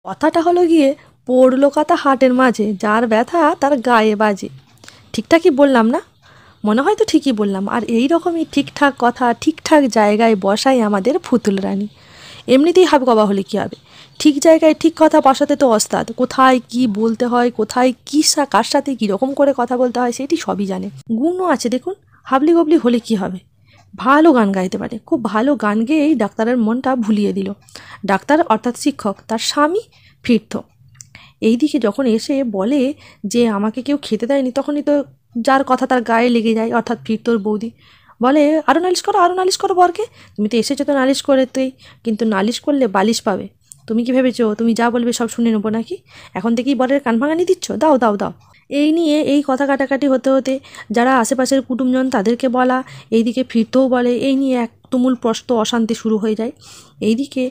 কথাটা হলো গিয়ে, পড়লো কথা হাটের মাঝে, যার ব্যথা তার গায়ে বাজে। ঠিকঠাকই বললাম না? মনে হয় তো ঠিকই বললাম। আর এই রকমই ঠিকঠাক কথা ঠিকঠাক জায়গায় বসাই আমাদের পুতুল রানী। এমনিতেই হাবগবা হলে কী হবে, ঠিক জায়গায় ঠিক কথা বসাতে তো ওস্তাদ। কোথায় কি বলতে হয়, কোথায় কী কার সাথে কীরকম করে কথা বলতে হয় সেটি সবই জানে। গুণও আছে দেখুন। হাবলি গবলি হলে কি হবে, ভালো গান গাইতে পারে। খুব ভালো গান গেয়েই ডাক্তারের মনটা ভুলিয়ে দিল। ডাক্তার অর্থাৎ শিক্ষক, তার স্বামী ফিরত। এইদিকে যখন এসে বলে যে আমাকে কেউ খেতে দেয়নি, তখনই তো যার কথা তার গায়ে লেগে যায়, অর্থাৎ ফিরতোর বৌদি। বলে আরও নালিশ করো বরকে। তুমি তো এসেছো তো নালিশ করতেই, কিন্তু নালিশ করলে বালিশ পাবে। তুমি কি ভেবেছো তুমি যা বলবে সব শুনে নেবো নাকি? এখন থেকেই বরের কান ভাঙানি দিচ্ছ? দাও দাও দাও। এই নিয়ে এই কথা কাটাকাটি হতে হতে যারা আশেপাশের কুটুমজন তাদেরকে বলা, এইদিকে ফিরতেও বলে, এই নিয়ে এক তুমুল প্রস্ত অশান্তি শুরু হয়ে যায়। এইদিকে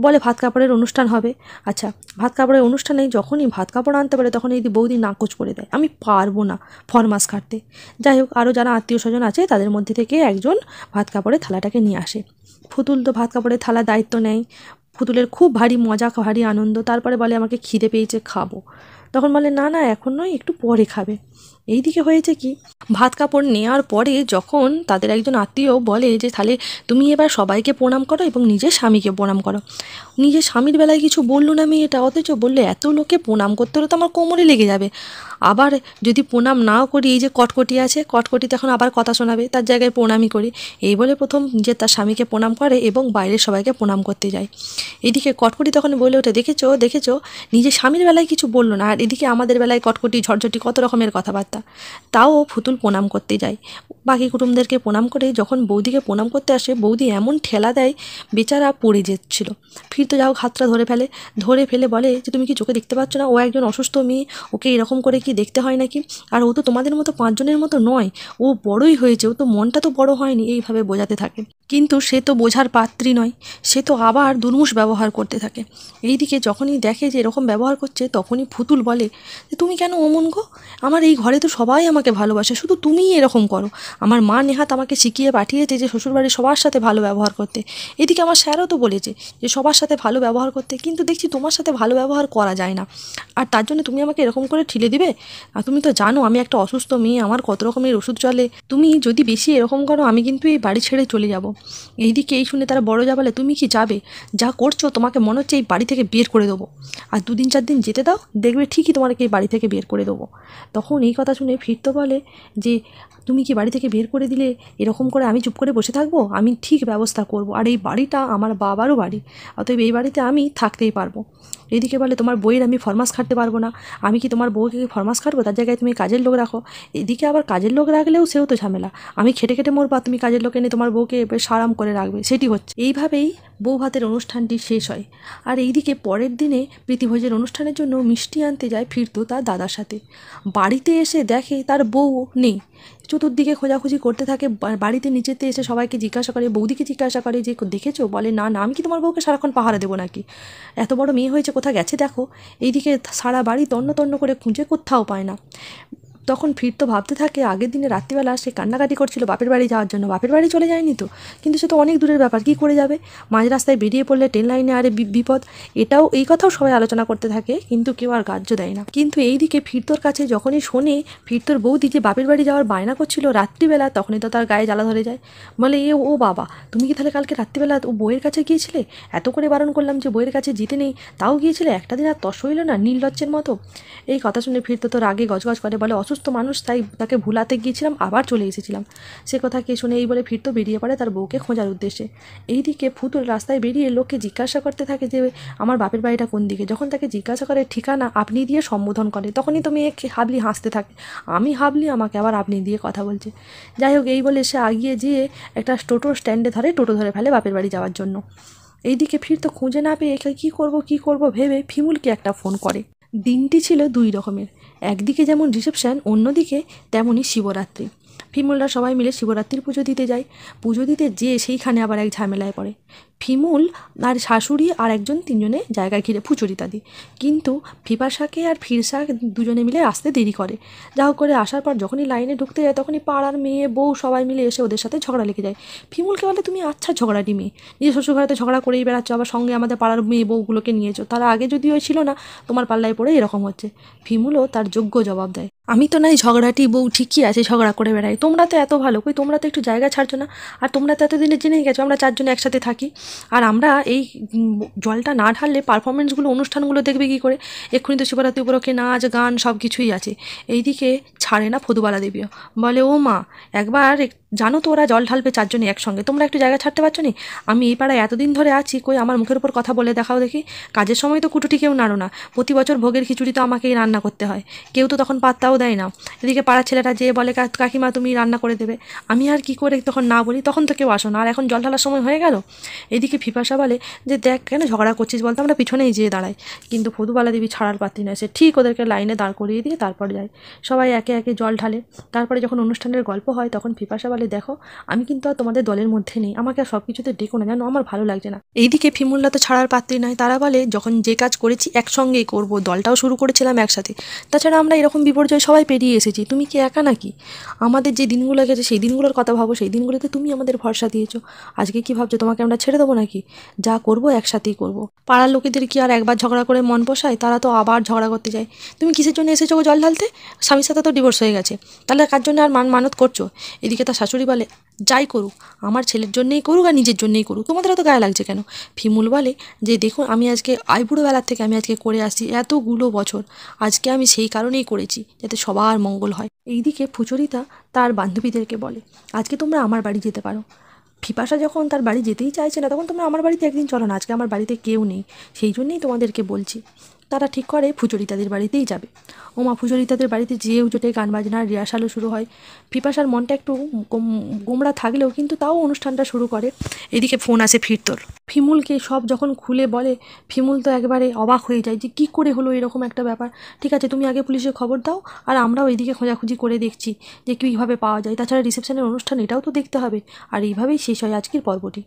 বলে ভাত কাপড়ের অনুষ্ঠান হবে। আচ্ছা, ভাত কাপড়ের অনুষ্ঠানে যখনই ভাত কাপড় আনতে পারে তখন এই বৌদি নাকচ করে দেয়, আমি পারবো না ফরমাস খাটতে। যাই হোক, আরও যারা আত্মীয় স্বজন আছে তাদের মধ্যে থেকে একজন ভাত কাপড়ের থালাটাকে নিয়ে আসে। পুতুল তো ভাত কাপড়ের থালা দায়িত্ব নেয়। পুতুলের খুব ভারী মজা, ভারী আনন্দ। তারপরে বলে আমাকে খিদে পেয়েছে, খাবো। তখন বলে না না, এখন নয়, একটু পরে খাবে। এইদিকে হয়েছে কি, ভাত কাপড় নেওয়ার পরে যখন তাদের একজন আত্মীয় বলে যে তাহলে তুমি এবার সবাইকে প্রণাম করো এবং নিজের স্বামীকে প্রণাম করো। নিজের স্বামীর বেলায় কিছু বললো না মেয়েটা, অথচ বললে এত লোকে প্রণাম করতে হলে তো আমার কোমরে লেগে যাবে। আবার যদি প্রণাম নাও করি, এই যে কটকটি আছে, কটকটিতে এখন আবার কথা শোনাবে, তার জায়গায় প্রণামই করি। এই বলে প্রথম যে তার স্বামীকে প্রণাম করে এবং বাইরের সবাইকে প্রণাম করতে যায়। এদিকে কটকটি তখন বলে ওঠে, দেখেছো দেখেছো, নিজের স্বামীর বেলায় কিছু বললো না, আর এদিকে আমাদের বেলায় কটকটি ঝরঝটি কত রকমের কথাবার্তা। তাও পুতুল প্রণাম করতে যায়। বাকি কুটুমদেরকে প্রণাম করে যখন বৌদিকে প্রণাম করতে আসে, বৌদি এমন ঠেলা দেয় বেচারা পড়ে যাচ্ছিল। ফিরতে যাও, হাতটা ধরে ফেলে বলে যে তুমি কি চোখে দেখতে পাচ্ছ না, ও একজন অসুস্থ মেয়ে, ওকে এরকম করে কি দেখতে হয় নাকি? আর ও তো তোমাদের মতো পাঁচজনের মতো নয়, ও বড়ই হয়েছে, ও তো মনটা তো বড় হয়নি। এইভাবে বোঝাতে থাকে, কিন্তু সে তো বোঝার পাত্রী নয়। সে তো আবার দুর্মুষ ব্যবহার করতে থাকে। এইদিকে যখনই দেখে যে এরকম ব্যবহার করছে, তখনই পুতুল বলে যে তুমি কেন অমন গো? আমার এই ঘরে তো সবাই আমাকে ভালোবাসে, শুধু তুমিই এরকম করো। আমার মা নেহাত আমাকে শিখিয়ে পাঠিয়েছে যে শ্বশুরবাড়ির সবার সাথে ভালো ব্যবহার করতে। এদিকে আমার স্যারও তো বলেছে যে সবার সাথে ভালো ব্যবহার করতে, কিন্তু দেখছি তোমার সাথে ভালো ব্যবহার করা যায় না। আর তার জন্য তুমি আমাকে এরকম করে ঠেলে দিবে? আর তুমি তো জানো আমি একটা অসুস্থ মেয়ে, আমার কত রকমের ওষুধ চলে। তুমি যদি বেশি এরকম করো, আমি কিন্তু এই বাড়ি ছেড়ে চলে যাব। এইদিকে এই শুনে তারা বড় যা বলে, তুমি কি যাবে? যা করছো তোমাকে মনে হচ্ছে এই বাড়ি থেকে বের করে দেবো। আর 2-4 দিন যেতে দাও, দেখবে ঠিকই তোমাকে এই বাড়ি থেকে বের করে দেবো। তখন এই কথা শুনে ফিরতে বলে যে তুমি কি বাড়ি থেকে বের করে দিলে এরকম করে আমি চুপ করে বসে থাকবো? আমি ঠিক ব্যবস্থা করব। আর এই বাড়িটা আমার বাবারও বাড়ি, অতএব এই বাড়িতে আমি থাকতেই পারবো। এদিকে বলে তোমার বইয়ের আমি ফরমাস খাটতে পারবো না। আমি কি তোমার বউকে ফরমাস খাটবো? তার জায়গায় তুমি কাজের লোক রাখো। এদিকে আবার কাজের লোক রাখলেও সেও তো ঝামেলা। আমি খেটে খেটে মরবো, তুমি কাজের লোক এনে তোমার বউকে বেশ আরাম করে রাখবে, সেটি হচ্ছে। এইভাবেই বউ ভাতের অনুষ্ঠানটি শেষ হয়। আর এইদিকে পরের দিনে প্রীতিভোজের অনুষ্ঠানের জন্য মিষ্টি আনতে যায় ফিরতো তার দাদার সাথে। বাড়িতে এসে দেখে তার বউ নেই। চতুর্দিকে খোঁজাখুঁজি করতে থাকে, বাড়িতে নিচেতে এসে সবাইকে জিজ্ঞাসা করে, বৌদিকে জিজ্ঞাসা করে যে দেখেছো? বলে না না, আমি কি তোমার বউকে সারাক্ষণ পাহারা দেবো নাকি? এত বড় মেয়ে হয়েছে, কোথায় গেছে দেখো। এইদিকে সারা বাড়ি তন্ন তন্ন করে খুঁজে কোথাও পায় না। তখন ফিরতো ভাবতে থাকে আগের দিনে রাত্রিবেলা সে কান্নাকাটি করছিল বাপের বাড়ি যাওয়ার জন্য। বাপের বাড়ি চলে যায়নি তো, কিন্তু সে তো অনেক দূরের ব্যাপার, কী করে যাবে? মাঝ রাস্তায় বেরিয়ে পড়লে ট্রেন লাইনে আরে বিপদ। এই কথাও সবাই আলোচনা করতে থাকে, কিন্তু কেউ আর গ্রাহ্য দেয় না। কিন্তু এইদিকে ফিরতোর কাছে যখনই শোনে ফিরতোর বৌদি যে বাপের বাড়ি যাওয়ার বায়না করছিল রাত্রিবেলা, তখনই তো তার গায়ে জ্বালা ধরে যায়। বলে ও বাবা, তুমি কি তাহলে কালকে রাত্রিবেলা ও বইয়ের কাছে গিয়েছিলে? এত করে বারণ করলাম যে বইয়ের কাছে যেতে নেই, তাও গিয়েছিলে? একটা দিন আর তস হইল না, নির্লজ্জের মতো। এই কথা শুনে ফিরতো তো রাগে গজগজ করে, বলে অসুস্থ মানুষ, তাই তাকে ভুলাতে গিয়েছিলাম, আবার চলে এসেছিলাম। সে কথা কে শুনে? এই বলে ফিরতো বেরিয়ে পড়ে তার বউকে খোঁজার উদ্দেশ্যে। এইদিকে ফুতুল রাস্তায় বেরিয়ে লোককে জিজ্ঞাসা করতে থাকে যে আমার বাপের বাড়িটা কোন দিকে। যখন তাকে জিজ্ঞাসা করে ঠিকানা আপনি দিয়ে সম্বোধন করে, তখনই তো মেয়ে হাবলি হাসতে থাকে। আমি হাবলি, আমাকে আবার আপনি দিয়ে কথা বলছে। যাই হোক, এই বলে সে আগিয়ে যেয়ে একটা টোটো স্ট্যান্ডে টোটো ধরে ফেলে বাপের বাড়ি যাওয়ার জন্য। এইদিকে ফিরতো খুঁজে না পেয়ে কী করবো ভেবে ফিমুলকে একটা ফোন করে। দিনটি ছিল দুই রকমের, একদিকে যেমন রিসেপশন, অন্যদিকে তেমনই শিবরাত্রি। ফিমুলরা সবাই মিলে শিবরাত্রির পুজো দিতে যায়। পুজো দিতে যেয়ে সেইখানে আবার এক ঝামেলায় পড়ে। ফিমুল আর শাশুড়ি আর একজন তিনজনে জায়গা ঘিরে ফুচুরিতাদি, কিন্তু ফিপাশাকে আর ফিরসা দুজনে মিলে আসতে দেরি করে। যা হোক করে আসার পর যখনই লাইনে ঢুকতে যায় তখনই পাড়ার মেয়ে বউ সবাই মিলে এসে ওদের সাথে ঝগড়া লেগে যায়। ফিমুলকে বলে, তুমি আচ্ছা ঝগড়াটি মেয়ে, নিজের শ্বশুরঘরেতে ঝগড়া করেই বেড়াচ্ছ, আবার সঙ্গে আমাদের পাড়ার মেয়ে বউগুলোকে নিয়েছো, তারা আগে যদিও ছিল না, তোমার পাল্লায় পড়ে এরকম হচ্ছে। ফিমুলও তার যোগ্য জবাব দেয়, আমি তো নাই ঝগড়াটি বউ ঠিকই আছে, ঝগড়া করে বেড়াই, তোমরা তো এত ভালো, কই তোমরা তো একটু জায়গা ছাড়ছো না, আর তোমরা তো এতদিনে জেনেই গেছো আমরা চারজনে একসাথে থাকি, আর আমরা এই জলটা না ঢাললে পারফরমেন্সগুলো অনুষ্ঠানগুলো দেখবে কী করে, এক্ষুনি তো শিবরাত্রি উপলক্ষে নাচ গান সব কিছুই আছে। এইদিকে ছাড়ে না ফদুবালা দেবীও, বলে ও মা একবার জানো তো ওরা জল ঢালবে চারজনে একসঙ্গে, তোমরা একটু জায়গা ছাড়তে পারছো না? আমি এই পাড়ায় এতদিন ধরে আছি, কই আমার মুখের উপর কথা বলে দেখাও দেখি, কাজের সময় তো কুটুটি কেউ নাড়ো না, প্রতি বছর ভোগের খিচুড়ি তো আমাকেই রান্না করতে হয়, কেউ তো তখন পাত্তাও দেয় না। এদিকে পাড়ার ছেলেটা যেয়ে বলে কাকিমা তুমি রান্না করে দেবে, আমি আর কি করে তখন না বলি, তখন তো কেউ আসো না, আর এখন জল ঢালার সময় হয়ে গেল। এদিকে ফিপাশা বলে যে দেখ কেন ঝগড়া করছিস বলতে, আমরা পিছনেই যেয়ে দাঁড়াই, কিন্তু ফদুবালা দেবী ছাড়ার পাত্রী নয়, সে ঠিক ওদেরকে লাইনে দাঁড় করিয়ে দিয়ে তারপর যায়, সবাই একে একে জল ঢালে। তারপরে যখন অনুষ্ঠানের গল্প হয় তখন ফিপাশা বলে, দেখো আমি কিন্তু আর তোমাদের দলের মধ্যে নেই, আমাকে আর সব কিছুতে ডেকো না, জানো আমার ভালো লাগছে না। এইদিকে ফিমুল্লা তো ছাড়ার পাত্রী নয়, তারা বলে যখন যে কাজ করেছি একসঙ্গেই করব, দলটাও শুরু করেছিলাম একসাথে, তাছাড়া আমরা এরকম বিপর্যয় সবাই পেরিয়ে এসেছি, তুমি কি একা নাকি? আমাদের যে দিনগুলো গেছে সেই দিনগুলোর কথা ভাবো, সেই দিনগুলোতে তুমি আমাদের ভরসা দিয়েছো, আজকে কি ভাবছো তোমাকে আমরা ছেড়ে দেবো নাকি? যা করব একসাথেই করব। পাড়ার লোকেদের কি আর একবার ঝগড়া করে মন পোষায়, তারা তো আবার ঝগড়া করতে যায়। তুমি কিসের জন্য এসেছো গো জল ঢালতে? স্বামীর সাথে তো ডিভোর্স হয়ে গেছে, তাহলে কার জন্য আর মানত করছো? এদিকে তার শাশুড়ি বলে, যাই করুক, আমার ছেলের জন্যেই করুক আর নিজের জন্যেই করুক, তোমাদের এত গায়ে লাগছে কেন? ফিমুল বলে যে দেখুন আমি আজকে আইবুড়োবেলার থেকে আমি আজকে করে আসছি এতগুলো বছর, আজকে আমি সেই কারণেই করেছি যাতে সবার মঙ্গল হয়। এইদিকে ফুচরিতা তার বান্ধবীদেরকে বলে, আজকে তোমরা আমার বাড়ি যেতে পারো। ফিপাশা যখন তার বাড়ি যেতেই চাইছে না, তখন তোমরা আমার বাড়িতে একদিন চলো না, আজকে আমার বাড়িতে কেউ নেই, সেই জন্যেই তোমাদেরকে বলছি। তারা ঠিক করে ফুচরিতাদের বাড়িতেই যাবে। ওমা ফুচরিতাদের বাড়িতে যেয়েও জোটে গান বাজনার রিহার্সালও শুরু হয়। ফিপাশার মনটা একটু গোমড়া থাকলেও কিন্তু তাও অনুষ্ঠানটা শুরু করে। এদিকে ফোন আসে ফিরতোর, ফিমুলকে সব যখন খুলে বলে, ফিমুল তো একবারে অবাক হয়ে যায় যে কী করে হলো এরকম একটা ব্যাপার। ঠিক আছে তুমি আগে পুলিশে খবর দাও, আর আমরাও এইদিকে খোঁজাখুঁজি করে দেখছি যে কীভাবে পাওয়া যায়, তাছাড়া রিসেপশনের অনুষ্ঠান এটাও তো দেখতে হবে। আর এইভাবেই শেষ হয় আজকের পর্বটি।